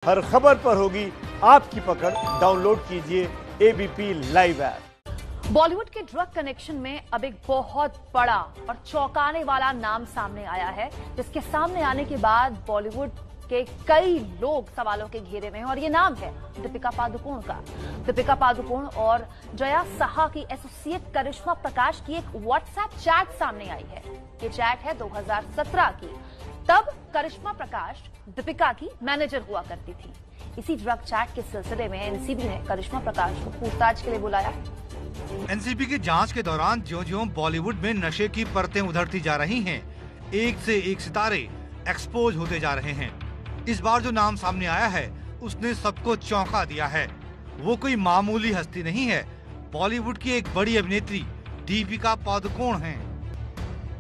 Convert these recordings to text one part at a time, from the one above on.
हर खबर पर होगी आपकी पकड़। डाउनलोड कीजिए एबीपी लाइव ऐप। बॉलीवुड के ड्रग कनेक्शन में अब एक बहुत बड़ा और चौंकाने वाला नाम सामने आया है, जिसके सामने आने के बाद बॉलीवुड के कई लोग सवालों के घेरे में हैं और ये नाम है दीपिका पादुकोण का। दीपिका पादुकोण और जया साहा की एसोसिएट करिश्मा प्रकाश की एक व्हाट्सएप चैट सामने आई है। ये चैट है 2017 की। तब करिश्मा प्रकाश दीपिका की मैनेजर हुआ करती थी। इसी ड्रग चैट के सिलसिले में एनसीबी ने करिश्मा प्रकाश को पूछताछ के लिए बुलाया। एनसीबी की जांच के दौरान ज्यों-ज्यों बॉलीवुड में नशे की परतें उधरती जा रही हैं, एक से एक सितारे एक्सपोज होते जा रहे हैं। इस बार जो नाम सामने आया है, उसने सबको चौंका दिया है। वो कोई मामूली हस्ती नहीं है, बॉलीवुड की एक बड़ी अभिनेत्री दीपिका पादुकोण हैं।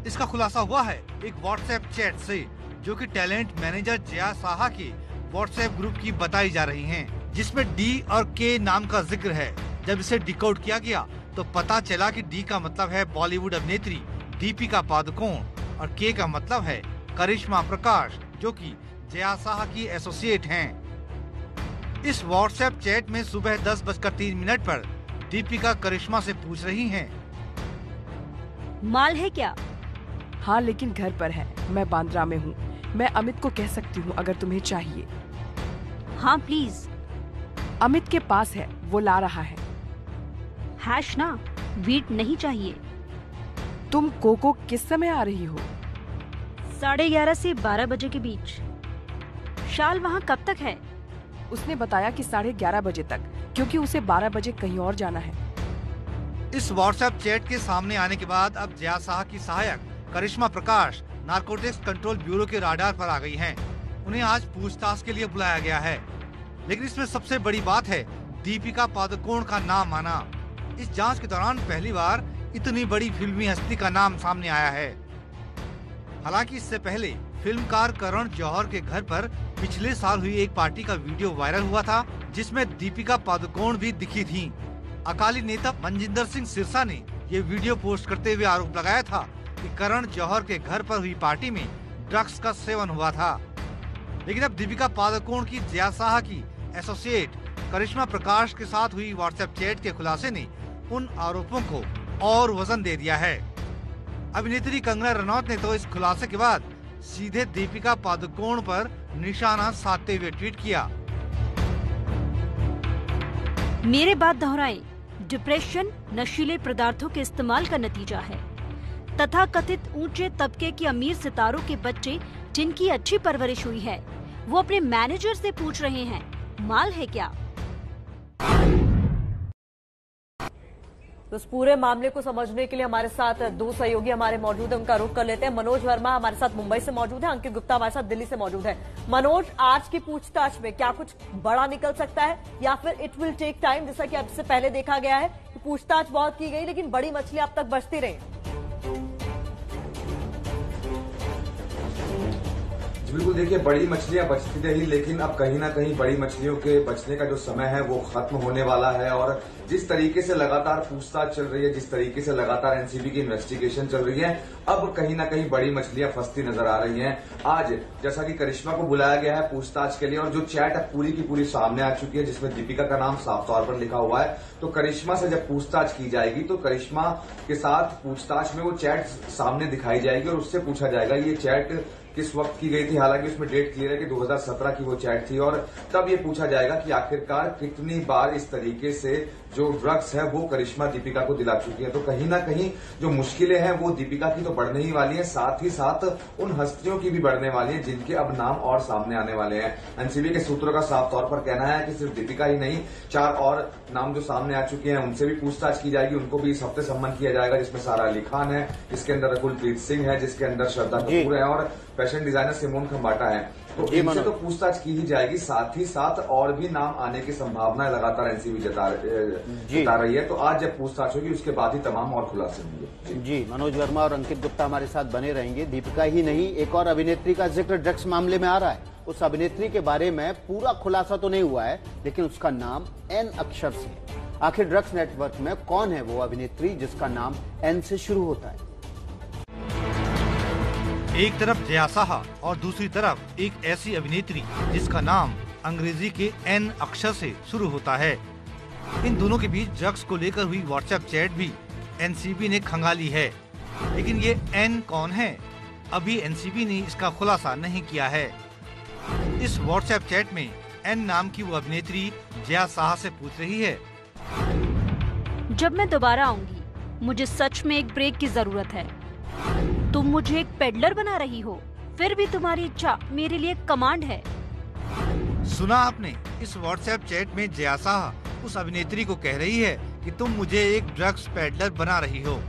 इसका खुलासा हुआ है एक व्हाट्सएप चैट से, जो कि टैलेंट मैनेजर जया साहा के व्हाट्सएप ग्रुप की बताई जा रही हैं, जिसमें डी और के नाम का जिक्र है। जब इसे डिकोड किया गया तो पता चला कि डी का मतलब है बॉलीवुड अभिनेत्री दीपिका पादुकोण और के का मतलब है करिश्मा प्रकाश, जो कि जया साहा की एसोसिएट हैं। इस व्हाट्सएप चैट में सुबह 10:03 पर दीपिका करिश्मा से पूछ रही हैं, माल है क्या? हाँ, लेकिन घर पर है। मैं बांद्रा में हूँ। मैं अमित को कह सकती हूँ अगर तुम्हें चाहिए। हाँ प्लीज। अमित के पास है, वो ला रहा है। हैश ना, वीट नहीं चाहिए। तुम कोको किस समय आ रही हो? 11:30 से 12 बजे के बीच। शाल वहाँ कब तक है? उसने बताया कि 11:30 बजे तक, क्योंकि उसे 12 बजे कहीं और जाना है। इस व्हाट्सएप चैट के सामने आने के बाद अब जया साहा की सहायक करिश्मा प्रकाश नारकोटिक्स कंट्रोल ब्यूरो के राडार पर आ गई हैं। उन्हें आज पूछताछ के लिए बुलाया गया है, लेकिन इसमें सबसे बड़ी बात है दीपिका पादुकोण का नाम आना। इस जांच के दौरान पहली बार इतनी बड़ी फिल्मी हस्ती का नाम सामने आया है। हालांकि इससे पहले फिल्मकार करण जौहर के घर पर पिछले साल हुई एक पार्टी का वीडियो वायरल हुआ था, जिसमें दीपिका पादुकोण भी दिखी थीं। अकाली नेता मनजिंदर सिंह सिरसा ने ये वीडियो पोस्ट करते हुए आरोप लगाया था कि करण जौहर के घर पर हुई पार्टी में ड्रग्स का सेवन हुआ था। लेकिन अब दीपिका पादुकोण की जया साहा की एसोसिएट करिश्मा प्रकाश के साथ हुई व्हाट्सएप चैट के खुलासे ने उन आरोपों को और वजन दे दिया है। अभिनेत्री कंगना रनौत ने तो इस खुलासे के बाद सीधे दीपिका पादुकोण पर निशाना साधते हुए ट्वीट किया, मेरे बात दोहराएं, डिप्रेशन नशीले पदार्थों के इस्तेमाल का नतीजा है। तथा कथित ऊंचे तबके के अमीर सितारों के बच्चे जिनकी अच्छी परवरिश हुई है, वो अपने मैनेजर से पूछ रहे हैं, माल है क्या? तो इस पूरे मामले को समझने के लिए हमारे साथ दो सहयोगी हमारे मौजूद है, उनका रुख कर लेते हैं। मनोज वर्मा हमारे साथ मुंबई से मौजूद है, अंकित गुप्ता हमारे साथ दिल्ली से मौजूद है। मनोज, आज की पूछताछ में क्या कुछ बड़ा निकल सकता है या फिर इट विल टेक टाइम? जैसा कि अब से पहले देखा गया है कि पूछताछ बहुत की गई, लेकिन बड़ी मछलियां अब तक बचती रही। बिल्कुल, देखिए, बड़ी मछलियां बचती रही, लेकिन अब कहीं ना कहीं बड़ी मछलियों के बचने का जो समय है वो खत्म होने वाला है। और जिस तरीके से लगातार पूछताछ चल रही है, जिस तरीके से लगातार एनसीबी की इन्वेस्टिगेशन चल रही है, अब कहीं ना कहीं बड़ी मछलियां फंसती नजर आ रही हैं। आज जैसा कि करिश्मा को बुलाया गया है पूछताछ के लिए, और जो चैट है पूरी की पूरी सामने आ चुकी है, जिसमें दीपिका का नाम साफ तौर पर लिखा हुआ है। तो करिश्मा से जब पूछताछ की जाएगी तो करिश्मा के साथ पूछताछ में वो चैट सामने दिखाई जाएगी और उससे पूछा जाएगा ये चैट किस वक्त की गई थी। हालांकि उसमें डेट क्लियर है कि 2017 की वो चैट थी, और तब ये पूछा जाएगा कि आखिरकार कितनी बार इस तरीके से जो ड्रग्स है वो करिश्मा दीपिका को दिला चुकी है। तो कहीं ना कहीं जो मुश्किलें हैं वो दीपिका की तो बढ़ने ही वाली है, साथ ही साथ उन हस्तियों की भी बढ़ने वाली है जिनके अब नाम और सामने आने वाले हैं। एनसीबी के सूत्रों का साफ तौर पर कहना है कि सिर्फ दीपिका ही नहीं, 4 और नाम जो सामने आ चुके हैं उनसे भी पूछताछ की जाएगी। उनको भी इस हफ्ते सम्मन किया जाएगा, जिसमें सारा अली खान है, जिसके अंदर रकुलप्रीत सिंह है, जिसके अंदर श्रद्धा कपूर है और फैशन डिजाइनर सिमोन खंबाटा है। तो इनसे तो पूछताछ की ही जाएगी, साथ ही साथ और भी नाम आने की संभावना लगातार एनसीबी जता रही है। तो आज जब पूछताछ होगी उसके बाद ही तमाम और खुलासे होंगे। जी, मनोज वर्मा और अंकित गुप्ता हमारे साथ बने रहेंगे। दीपिका ही नहीं, एक और अभिनेत्री का जिक्र ड्रग्स मामले में आ रहा है। उस अभिनेत्री के बारे में पूरा खुलासा तो नहीं हुआ है, लेकिन उसका नाम एन अक्षर से है। आखिर ड्रग्स नेटवर्क में कौन है वो अभिनेत्री जिसका नाम एन से शुरू होता है? एक तरफ जया साहा और दूसरी तरफ एक ऐसी अभिनेत्री जिसका नाम अंग्रेजी के एन अक्षर से शुरू होता है। इन दोनों के बीच ड्रग्स को लेकर हुई व्हाट्सएप चैट भी एनसीबी ने खंगाली है, लेकिन ये एन कौन है, अभी एनसीबी ने इसका खुलासा नहीं किया है। इस व्हाट्सएप चैट में एन नाम की वो अभिनेत्री जया साहा से पूछ रही है, जब मैं दोबारा आऊंगी मुझे सच में एक ब्रेक की जरूरत है। तुम मुझे एक पेडलर बना रही हो, फिर भी तुम्हारी इच्छा मेरे लिए कमांड है। सुना आपने? इस व्हाट्सएप चैट में जया साहा उस अभिनेत्री को कह रही है कि तुम मुझे एक ड्रग्स पेडलर बना रही हो।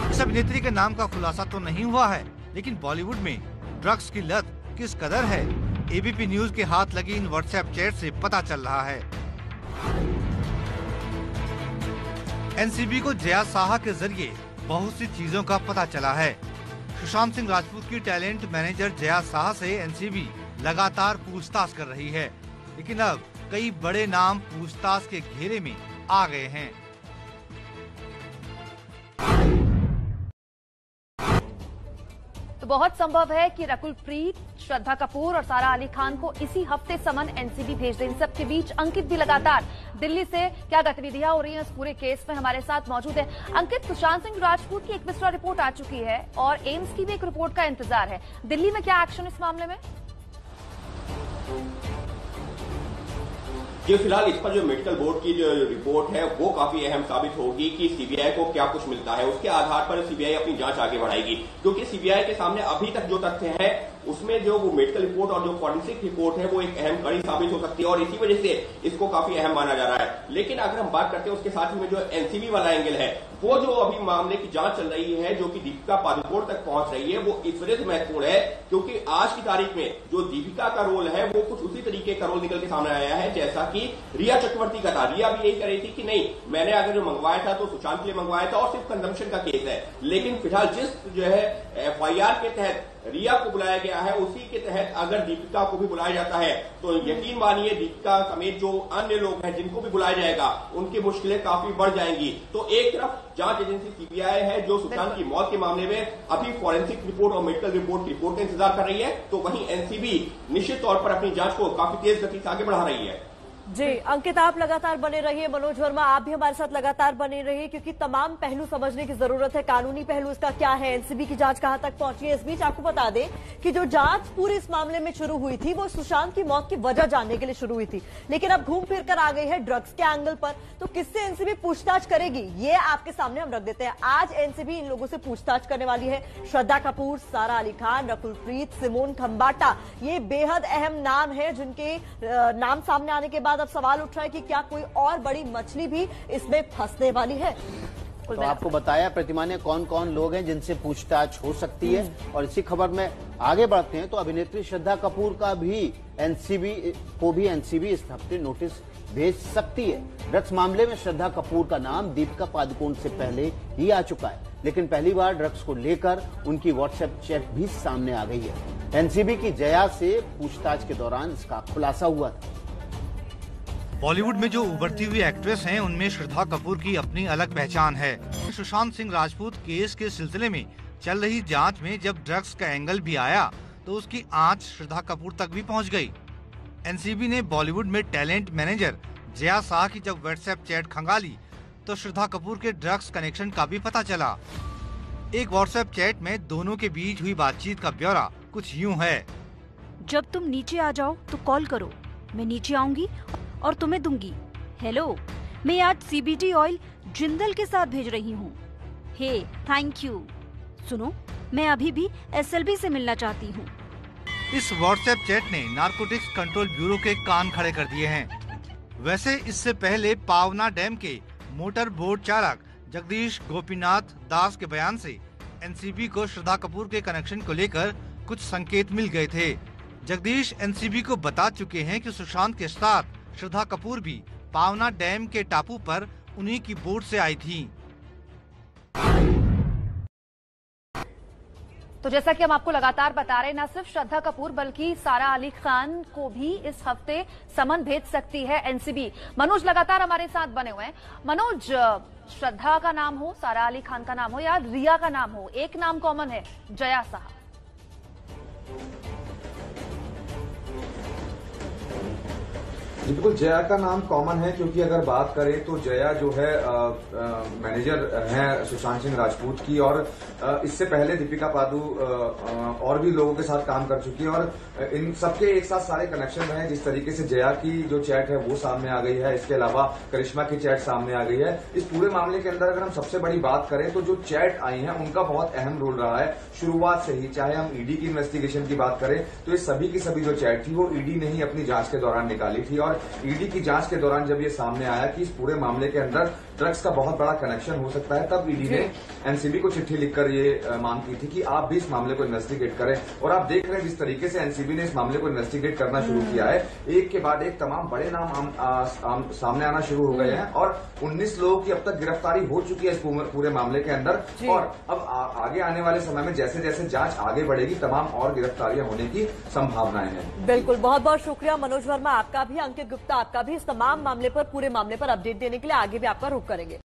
इस अभिनेत्री के नाम का खुलासा तो नहीं हुआ है, लेकिन बॉलीवुड में ड्रग्स की लत किस कदर है, एबीपी न्यूज के हाथ लगी इन व्हाट्सएप चैट से पता चल रहा है। एनसीबी को जया साहा के जरिए बहुत सी चीजों का पता चला है। सुशांत सिंह राजपूत की टैलेंट मैनेजर जया साहा से एनसीबी लगातार पूछताछ कर रही है, लेकिन अब कई बड़े नाम पूछताछ के घेरे में आ गए हैं। तो बहुत संभव है कि रकुल प्रीत, श्रद्धा कपूर और सारा अली खान को इसी हफ्ते समन एनसीबी भेज दे। इन सब के बीच अंकित भी लगातार दिल्ली से क्या गतिविधियां हो रही हैं इस पूरे केस में हमारे साथ मौजूद है। अंकित, सुशांत सिंह राजपूत की एक विस्तार रिपोर्ट आ चुकी है और एम्स की भी एक रिपोर्ट का इंतजार है। दिल्ली में क्या एक्शन इस मामले में? ये फिलहाल इस पर जो मेडिकल बोर्ड की जो रिपोर्ट है वो काफी अहम साबित होगी कि सीबीआई को क्या कुछ मिलता है। उसके आधार पर सीबीआई अपनी जांच आगे बढ़ाएगी, क्योंकि सीबीआई के सामने अभी तक जो तथ्य है उसमें जो वो मेडिकल रिपोर्ट और जो फॉरेंसिक रिपोर्ट है वो एक अहम कड़ी साबित हो सकती है और इसी वजह से इसको काफी अहम माना जा रहा है। लेकिन अगर हम बात करते हैं उसके साथ ही में जो एनसीबी वाला एंगल है, वो जो अभी मामले की जांच चल रही है, जो कि दीपिका पादुकोण तक पहुंच रही है, वो इस वजह से महत्वपूर्ण है क्योंकि आज की तारीख में जो दीपिका का रोल है वो कुछ उसी तरीके का रोल निकल के सामने आया है जैसा कि रिया चक्रवर्ती का था। रिया भी यही कह रही थी कि नहीं, मैंने अगर जो मंगवाया था तो सुशांत के लिए मंगवाया था और सिर्फ कंजम्पशन का केस है। लेकिन फिलहाल जिस जो है एफआईआर के तहत रिया को बुलाया गया है, उसी के तहत अगर दीपिका को भी बुलाया जाता है तो यकीन मानिए दीपिका समेत जो अन्य लोग हैं जिनको भी बुलाया जाएगा उनकी मुश्किलें काफी बढ़ जाएंगी। तो एक तरफ जांच एजेंसी सीबीआई है जो सुशांत की मौत के मामले में अभी फॉरेंसिक रिपोर्ट और मेडिकल रिपोर्ट का इंतजार कर रही है, तो वहीं एनसीबी निश्चित तौर पर अपनी जांच को काफी तेज गति से आगे बढ़ा रही है। जी अंकित, आप लगातार बने रहिए। मनोज वर्मा, आप भी हमारे साथ लगातार बने रहिए क्योंकि तमाम पहलू समझने की जरूरत है। कानूनी पहलू इसका क्या है, एनसीबी की जांच कहां तक पहुंची है। इस बीच आपको बता दें कि जो जांच पूरी इस मामले में शुरू हुई थी वो सुशांत की मौत की वजह जानने के लिए शुरू हुई थी, लेकिन अब घूम फिर कर आ गई है ड्रग्स के एंगल पर। तो किससे एनसीबी पूछताछ करेगी ये आपके सामने हम रख देते हैं। आज एनसीबी इन लोगों से पूछताछ करने वाली है। श्रद्धा कपूर, सारा अली खान, रकुल प्रीत, सिमोन खंबाटा, ये बेहद अहम नाम है जिनके नाम सामने आने के बाद अब सवाल उठ रहा है कि क्या कोई और बड़ी मछली भी इसमें फंसने वाली है। तो आपको बताया प्रतिमा ने कौन कौन लोग हैं जिनसे पूछताछ हो सकती है। और इसी खबर में आगे बढ़ते हैं तो अभिनेत्री श्रद्धा कपूर का भी एनसीबी इस हफ्ते नोटिस भेज सकती है। ड्रग्स मामले में श्रद्धा कपूर का नाम दीपिका पादुकोण से पहले ही आ चुका है, लेकिन पहली बार ड्रग्स को लेकर उनकी व्हाट्सएप चैट भी सामने आ गई है। एनसीबी की जया से पूछताछ के दौरान इसका खुलासा हुआ था। बॉलीवुड में जो उभरती हुई एक्ट्रेस हैं, उनमें श्रद्धा कपूर की अपनी अलग पहचान है। सुशांत सिंह राजपूत केस के सिलसिले में चल रही जांच में जब ड्रग्स का एंगल भी आया तो उसकी आंच श्रद्धा कपूर तक भी पहुंच गई। एनसीबी ने बॉलीवुड में टैलेंट मैनेजर जया साहा की जब व्हाट्सएप चैट खंगाली तो श्रद्धा कपूर के ड्रग्स कनेक्शन का भी पता चला। एक व्हाट्सएप चैट में दोनों के बीच हुई बातचीत का ब्यौरा कुछ यूँ है। जब तुम नीचे आ जाओ तो कॉल करो, मैं नीचे आऊंगी और तुम्हें दूंगी। हेलो, मैं आज सीबीडी ऑयल जिंदल के साथ भेज रही हूँ। हे, थैंक यू। सुनो, मैं अभी भी एसएलबी से मिलना चाहती हूँ। इस व्हाट्सएप चैट ने नारकोटिक्स कंट्रोल ब्यूरो के कान खड़े कर दिए हैं। वैसे इससे पहले पावना डैम के मोटर बोट चालक जगदीश गोपीनाथ दास के बयान से एनसीबी को श्रद्धा कपूर के कनेक्शन को लेकर कुछ संकेत मिल गए थे। जगदीश एनसीबी को बता चुके हैं कि सुशांत के साथ श्रद्धा कपूर भी पावना डैम के टापू पर उन्हीं की बोट से आई थी। तो जैसा कि हम आपको लगातार बता रहे हैं, न सिर्फ श्रद्धा कपूर बल्कि सारा अली खान को भी इस हफ्ते समन भेज सकती है एनसीबी। मनोज लगातार हमारे साथ बने हुए हैं। मनोज, श्रद्धा का नाम हो, सारा अली खान का नाम हो या रिया का नाम हो, एक नाम कॉमन है, जया साहा। बिल्कुल, जया का नाम कॉमन है क्योंकि अगर बात करें तो जया जो है मैनेजर हैं सुशांत सिंह राजपूत की, और इससे पहले दीपिका पादु और भी लोगों के साथ काम कर चुकी है, और इन सबके एक साथ सारे कनेक्शन रहे। जिस तरीके से जया की जो चैट है वो सामने आ गई है, इसके अलावा करिश्मा की चैट सामने आ गई है। इस पूरे मामले के अंदर अगर हम सबसे बड़ी बात करें तो जो चैट आई है उनका बहुत अहम रोल रहा है शुरुआत से ही। चाहे हम ईडी की इन्वेस्टिगेशन की बात करें तो ये सभी की सभी जो चैट थी वो ईडी ने ही अपनी जांच के दौरान निकाली थी, और ईडी की जांच के दौरान जब ये सामने आया कि इस पूरे मामले के अंदर ड्रग्स का बहुत बड़ा कनेक्शन हो सकता है, तब ईडी ने एनसीबी को चिट्ठी लिखकर ये मांग की थी कि आप भी इस मामले को इन्वेस्टिगेट करें। और आप देख रहे हैं जिस तरीके से एनसीबी ने इस मामले को इन्वेस्टिगेट करना शुरू किया है, एक के बाद एक तमाम बड़े नाम सामने आना शुरू हो गए हैं, और 19 लोगों की अब तक गिरफ्तारी हो चुकी है इस पूरे मामले के अंदर। और अब आगे आने वाले समय में जैसे जैसे जांच आगे बढ़ेगी तमाम और गिरफ्तारियां होने की संभावनाएं हैं। बिल्कुल, बहुत बहुत शुक्रिया मनोज वर्मा, आपका भी, अंकित गुप्ता आपका भी, इस तमाम मामले पर, पूरे मामले पर अपडेट देने के लिए। आगे भी आपका रुख करेंगे।